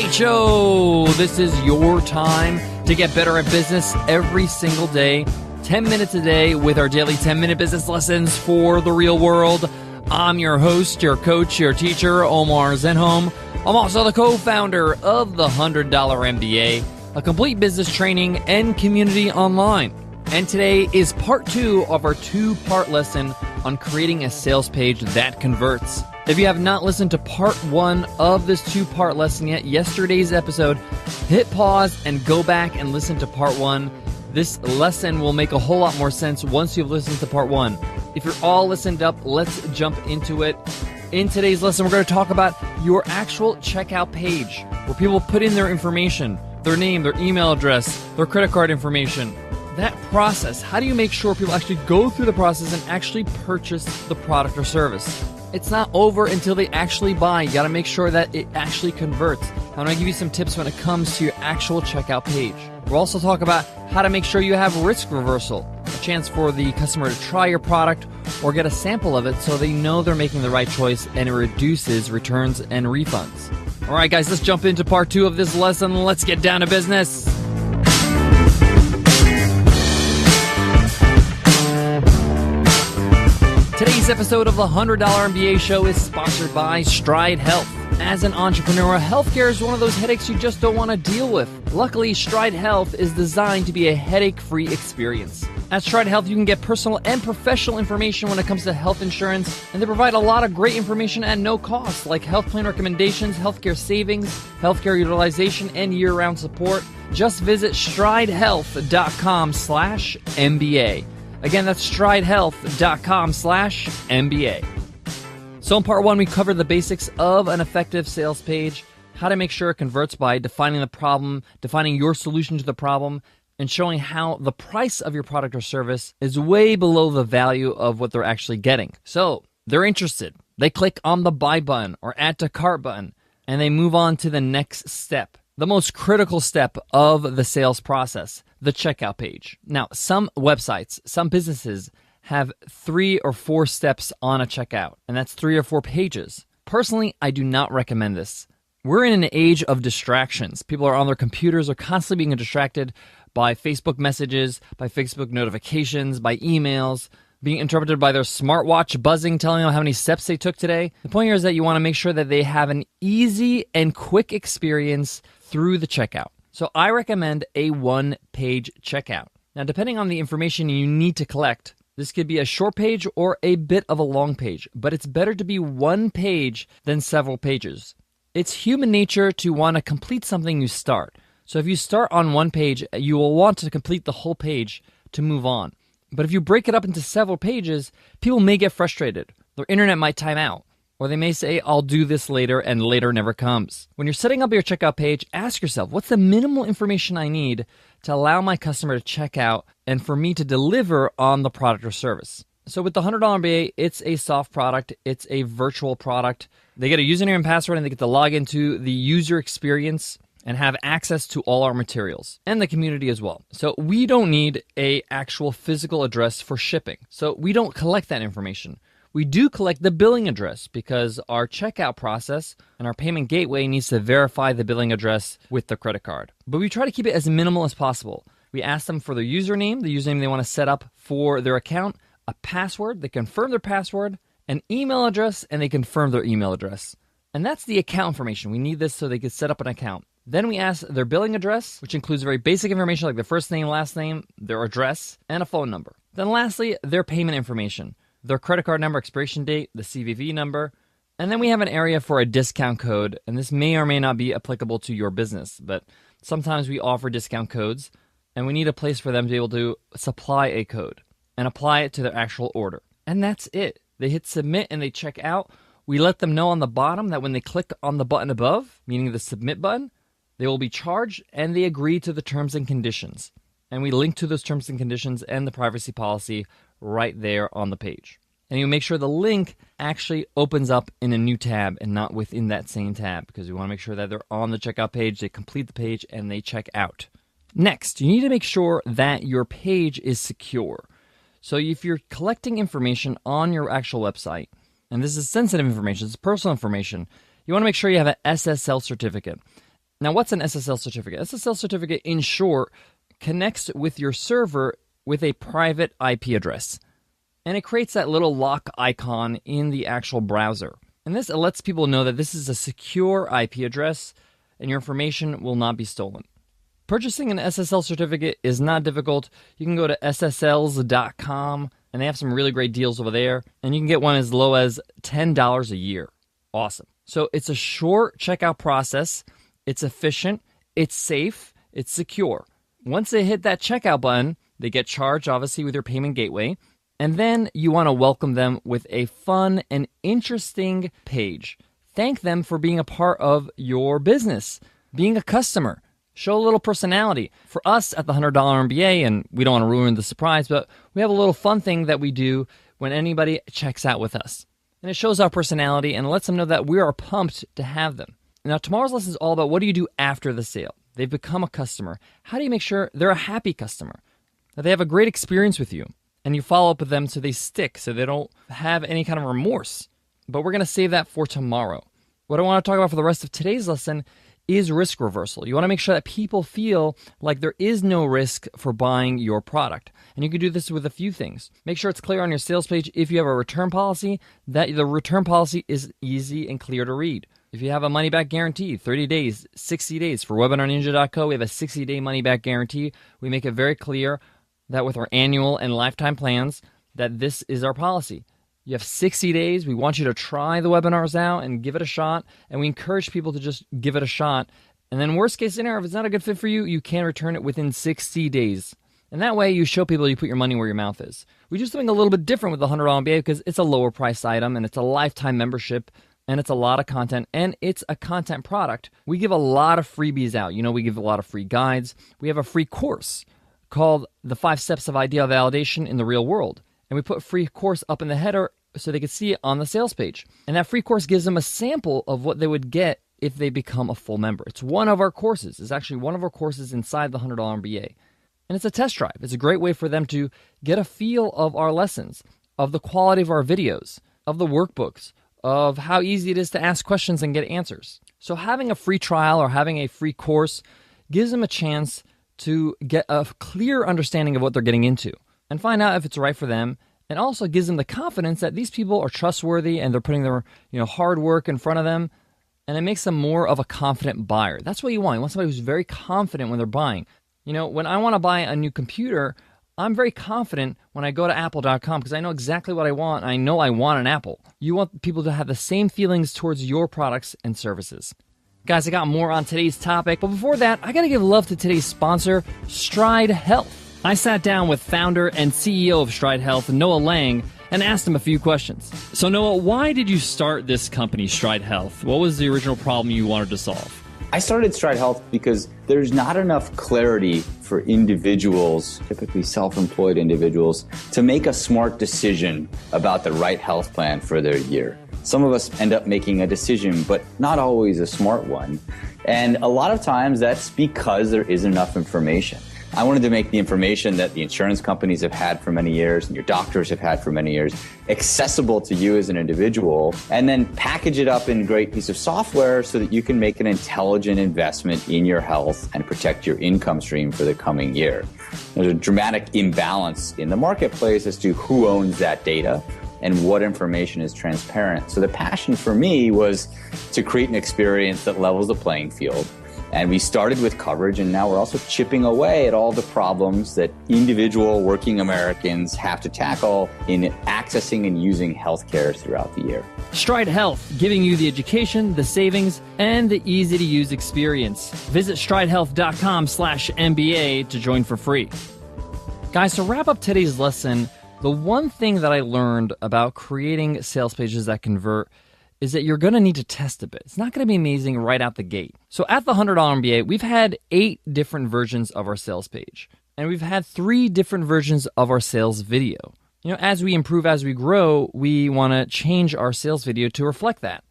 Great show! This is your time to get better at business every single day. 10 minutes a day with our daily 10-minute business lessons for the real world. I'm your host, your coach, your teacher, Omar Zenhom. I'm also the co-founder of the $100 MBA, a complete business training and community online. And today is part 2 of our 2-part lesson on creating a sales page that converts. If you have not listened to part 1 of this 2-part lesson yet, yesterday's episode, hit pause and go back and listen to part 1. This lesson will make a whole lot more sense once you've listened to part 1. If you're all listened up, let's jump into it. In today's lesson, we're going to talk about your actual checkout page, where people put in their information, their name, their email address, their credit card information. That process, how do you make sure people actually go through the process and actually purchase the product or service? It's not over until they actually buy. You got to make sure that it actually converts. I'm going to give you some tips when it comes to your actual checkout page. We'll also talk about how to make sure you have risk reversal, a chance for the customer to try your product or get a sample of it so they know they're making the right choice, and it reduces returns and refunds. All right, guys, let's jump into part 2 of this lesson. Let's get down to business. Today's episode of the $100 MBA show is sponsored by Stride Health. As an entrepreneur, healthcare is one of those headaches you just don't want to deal with. Luckily, Stride Health is designed to be a headache-free experience. At Stride Health, you can get personal and professional information when it comes to health insurance, and they provide a lot of great information at no cost, like health plan recommendations, healthcare savings, healthcare utilization, and year-round support. Just visit stridehealth.com/MBA. Again, that's stridehealth.com/MBA. So in part 1, we covered the basics of an effective sales page, how to make sure it converts by defining the problem, defining your solution to the problem, and showing how the price of your product or service is way below the value of what they're actually getting. So they're interested. They click on the buy button or add to cart button, and they move on to the next step. The most critical step of the sales process, the checkout page. Now, some websites, some businesses have 3 or 4 steps on a checkout, and that's 3 or 4 pages. Personally, I do not recommend this. We're in an age of distractions. People are on their computers, are constantly being distracted by Facebook messages, by Facebook notifications, by emails, being interrupted by their smartwatch buzzing, telling them how many steps they took today. The point here is that you want to make sure that they have an easy and quick experience through the checkout. So I recommend a 1-page checkout. Now, depending on the information you need to collect, this could be a short page or a bit of a long page, but it's better to be 1 page than several pages. It's human nature to want to complete something you start. So if you start on 1 page, you will want to complete the whole page to move on. But if you break it up into several pages, people may get frustrated. Their internet might time out. Or they may say, I'll do this later, and later never comes. When you're setting up your checkout page, ask yourself, what's the minimal information I need to allow my customer to check out and for me to deliver on the product or service? So with the $100 MBA, it's a soft product. It's a virtual product. They get a username and password, and they get to log into the user experience and have access to all our materials and the community as well. So we don't need an actual physical address for shipping. So we don't collect that information. We do collect the billing address because our checkout process and our payment gateway needs to verify the billing address with the credit card. But we try to keep it as minimal as possible. We ask them for their username, the username they want to set up for their account, a password, they confirm their password, an email address, and they confirm their email address. And that's the account information. We need this so they can set up an account. Then we ask their billing address, which includes very basic information like their first name, last name, their address, and a phone number. Then lastly, their payment information. Their credit card number, expiration date, the CVV number, and then we have an area for a discount code, and this may or may not be applicable to your business, but sometimes we offer discount codes, and we need a place for them to be able to supply a code and apply it to their actual order. And that's it. They hit submit and they check out. We let them know on the bottom that when they click on the button above, meaning the submit button, they will be charged and they agree to the terms and conditions. And we link to those terms and conditions and the privacy policy right there on the page. And you make sure the link actually opens up in a new tab and not within that same tab, because we want to make sure that they're on the checkout page, they complete the page, and they check out. Next, you need to make sure that your page is secure. So if you're collecting information on your actual website, and this is sensitive information, it's personal information, you want to make sure you have an SSL certificate. Now, what's an SSL certificate? SSL certificate, in short, connects with your server with a private IP address. And it creates that little lock icon in the actual browser. And this lets people know that this is a secure IP address and your information will not be stolen. Purchasing an SSL certificate is not difficult. You can go to ssls.com and they have some really great deals over there. And you can get one as low as $10 a year. Awesome. So it's a short checkout process. It's efficient. It's safe. It's secure. Once they hit that checkout button, they get charged, obviously, with your payment gateway. And then you want to welcome them with a fun and interesting page. Thank them for being a part of your business, being a customer. Show a little personality. For us at the $100 MBA, and we don't want to ruin the surprise, but we have a little fun thing that we do when anybody checks out with us. And it shows our personality and lets them know that we are pumped to have them. Now, tomorrow's lesson is all about what do you do after the sale? They've become a customer. How do you make sure they're a happy customer? That they have a great experience with you? And you follow up with them so they stick, so they don't have any kind of remorse. But we're going to save that for tomorrow. What I want to talk about for the rest of today's lesson is risk reversal. You want to make sure that people feel like there is no risk for buying your product. And you can do this with a few things. Make sure it's clear on your sales page if you have a return policy, that the return policy is easy and clear to read. If you have a money-back guarantee, 30 days, 60 days. For webinarninja.co, we have a 60-day money-back guarantee. We make it very clear that with our annual and lifetime plans, that this is our policy. You have 60 days. We want you to try the webinars out and give it a shot. And we encourage people to just give it a shot. And then worst case scenario, if it's not a good fit for you, you can return it within 60 days. And that way you show people you put your money where your mouth is. We do something a little bit different with the $100 MBA because it's a lower price item and it's a lifetime membership and it's a lot of content and it's a content product. We give a lot of freebies out. You know, we give a lot of free guides. We have a free course called The 5 Steps of Ideal Validation in the Real World. And we put free course up in the header so they could see it on the sales page. And that free course gives them a sample of what they would get if they become a full member. It's one of our courses. It's actually one of our courses inside the $100 MBA. And it's a test drive. It's a great way for them to get a feel of our lessons, of the quality of our videos, of the workbooks, of how easy it is to ask questions and get answers. So having a free trial or having a free course gives them a chance to get a clear understanding of what they're getting into and find out if it's right for them, and also gives them the confidence that these people are trustworthy and they're putting their hard work in front of them, and it makes them more of a confident buyer. That's what you want. You want somebody who's very confident when they're buying. When I want to buy a new computer, I'm very confident when I go to apple.com because I know exactly what I want. I know I want an Apple. You want people to have the same feelings towards your products and services. Guys, I got more on today's topic, but before that, I got to give love to today's sponsor, Stride Health. I sat down with founder and CEO of Stride Health, Noah Lang, and asked him a few questions. So Noah, why did you start this company, Stride Health? What was the original problem you wanted to solve? I started Stride Health because there's not enough clarity for individuals, typically self-employed individuals, to make a smart decision about the right health plan for their year. Some of us end up making a decision, but not always a smart one. And a lot of times that's because there isn't enough information. I wanted to make the information that the insurance companies have had for many years and your doctors have had for many years accessible to you as an individual, and then package it up in a great piece of software so that you can make an intelligent investment in your health and protect your income stream for the coming year. There's a dramatic imbalance in the marketplace as to who owns that data and what information is transparent. So the passion for me was to create an experience that levels the playing field. And we started with coverage, and now we're also chipping away at all the problems that individual working Americans have to tackle in accessing and using healthcare throughout the year. Stride Health, giving you the education, the savings, and the easy-to-use experience. Visit stridehealth.com/MBA to join for free. Guys, to wrap up today's lesson, the one thing that I learned about creating sales pages that convert is that you're going to need to test a bit. It's not going to be amazing right out the gate. So at the $100 MBA, we've had 8 different versions of our sales page. And we've had 3 different versions of our sales video. As we improve, as we grow, we want to change our sales video to reflect that.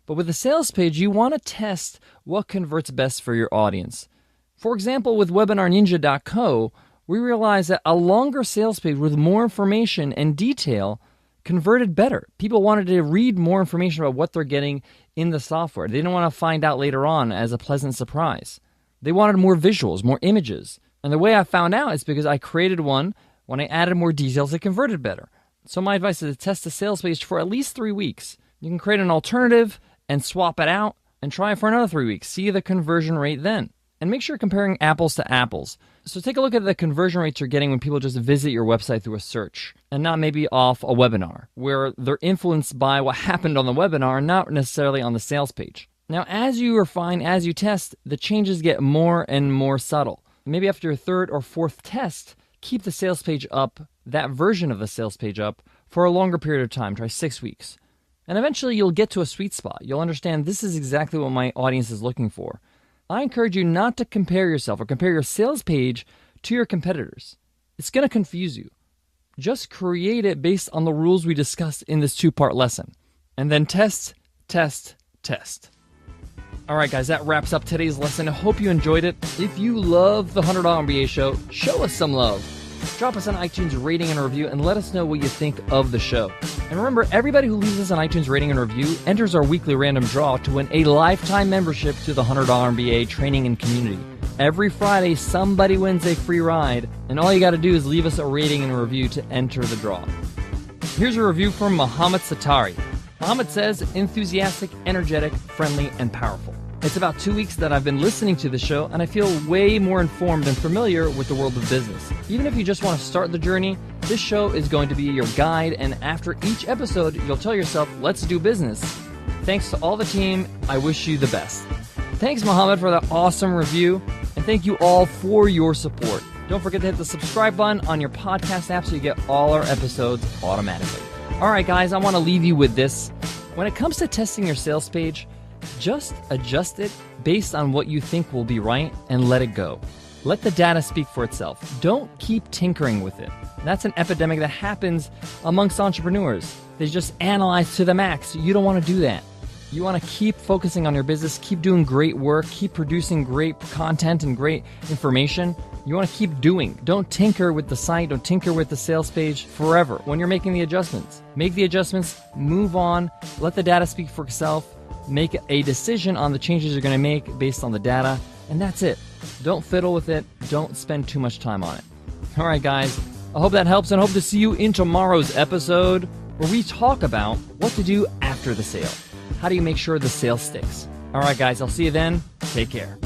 But with the sales page, you want to test what converts best for your audience. For example, with webinarninja.co, we realized that a longer sales page with more information and detail converted better. People wanted to read more information about what they're getting in the software. They didn't want to find out later on as a pleasant surprise. They wanted more visuals, more images. And the way I found out is because I created one. When I added more details, it converted better. So my advice is to test the sales page for at least 3 weeks. You can create an alternative and swap it out and try it for another 3 weeks. See the conversion rate then. And make sure you're comparing apples to apples. So take a look at the conversion rates you're getting when people just visit your website through a search and not maybe off a webinar, where they're influenced by what happened on the webinar, not necessarily on the sales page. Now, as you refine, as you test, the changes get more and more subtle. Maybe after your third or fourth test, keep the sales page up, that version of the sales page up, for a longer period of time. Try 6 weeks. And eventually you'll get to a sweet spot. You'll understand this is exactly what my audience is looking for. I encourage you not to compare yourself or compare your sales page to your competitors. It's going to confuse you. Just create it based on the rules we discussed in this 2-part lesson. And then test, test, test. All right, guys, that wraps up today's lesson. I hope you enjoyed it. If you love the $100 MBA show, show us some love. Drop us an iTunes rating and review and let us know what you think of the show. And remember, everybody who leaves us an iTunes rating and review enters our weekly random draw to win a lifetime membership to the $100 MBA Training and Community. Every Friday, somebody wins a free ride, and all you got to do is leave us a rating and a review to enter the draw. Here's a review from Muhammad Satari. Muhammad says, enthusiastic, energetic, friendly, and powerful. It's about 2 weeks that I've been listening to the show, and I feel way more informed and familiar with the world of business. Even if you just want to start the journey, this show is going to be your guide, and after each episode, you'll tell yourself, let's do business. Thanks to all the team. I wish you the best. Thanks, Muhammad, for that awesome review, and thank you all for your support. Don't forget to hit the subscribe button on your podcast app so you get all our episodes automatically. All right, guys, I want to leave you with this. When it comes to testing your sales page, just adjust it based on what you think will be right and let it go. Let the data speak for itself. Don't keep tinkering with it. That's an epidemic that happens amongst entrepreneurs. They just analyze to the max. You don't want to do that. You want to keep focusing on your business, keep doing great work, keep producing great content and great information. You want to keep doing. Don't tinker with the site, don't tinker with the sales page forever when you're making the adjustments. Make the adjustments, move on, let the data speak for itself. Make a decision on the changes you're going to make based on the data, and that's it. Don't fiddle with it. Don't spend too much time on it. All right, guys. I hope that helps, and I hope to see you in tomorrow's episode where we talk about what to do after the sale. How do you make sure the sale sticks? All right, guys. I'll see you then. Take care.